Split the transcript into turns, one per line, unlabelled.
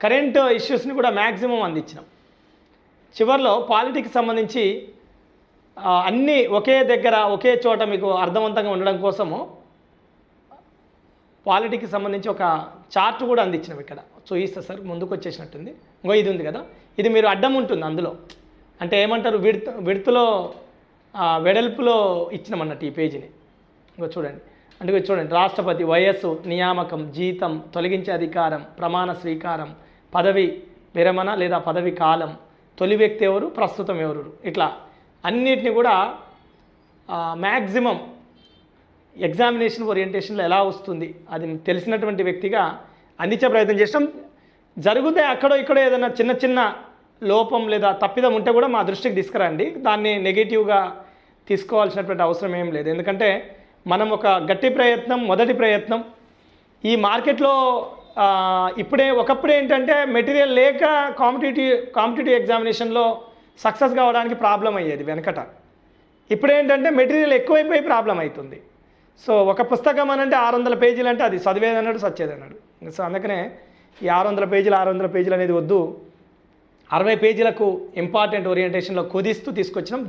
Current ఇష్యూస్ని కూడా maximum అందించినాం. చివరిలో politics సంబంధించి అన్నీ ఒకే దగ్గర ఒకే చోట మీకు అర్థవంతంగా ఉండడం కోసము పాలిటిక్స్ సంబంధించి ఒక చార్ట్ కూడా అందించినాం. ఇక్కడ చూయిస్తా సార్, ముందుకు వచ్చేసినట్టుంది. ఇంకో ఇది ఉంది కదా, ఇది మీరు అడ్డం ఉంటుంది అందులో, అంటే ఏమంటారు విడుతులో వెడల్పులో ఇచ్చినామన్నట్టు ఈ పేజీని. ఇంకో చూడండి, అంటే చూడండి, రాష్ట్రపతి వయస్సు, నియామకం, జీతం, తొలగించే అధికారం, ప్రమాణ స్వీకారం, పదవి విరమణ లేదా పదవి కాలం, తొలి వ్యక్తి ఎవరు, ప్రస్తుతం ఎవరు, ఇట్లా అన్నిటిని కూడా మ్యాక్సిమం ఎగ్జామినేషన్ ఓరియంటేషన్లో ఎలా వస్తుంది అది తెలిసినటువంటి వ్యక్తిగా అందించే ప్రయత్నం చేస్తాం. జరిగితే అక్కడో ఇక్కడో ఏదైనా చిన్న చిన్న లోపం లేదా తప్పిదం ఉంటే కూడా మా దృష్టికి తీసుకురండి. దాన్ని నెగిటివ్గా తీసుకోవాల్సినటువంటి అవసరం ఏం లేదు. ఎందుకంటే మనం ఒక గట్టి ప్రయత్నం, మొదటి ప్రయత్నం ఈ మార్కెట్లో ఇప్పుడే ఒకప్పుడే ఏంటంటే మెటీరియల్ లేక కాంపిటేటివ్ ఎగ్జామినేషన్లో సక్సెస్ కావడానికి ప్రాబ్లం అయ్యేది వెనకట. ఇప్పుడేంటంటే మెటీరియల్ ఎక్కువైపోయి ప్రాబ్లం అవుతుంది. సో ఒక పుస్తకం అనంటే 600 పేజీలు అంటే అది చదివేదన్నాడు సచ్చేదన్నాడు. సో అందుకనే ఈ 600 పేజీలు అనేది వద్దు, 60 పేజీలకు ఇంపార్టెంట్ ఓరియంటేషన్లో కుదిస్తూ తీసుకొచ్చినాం.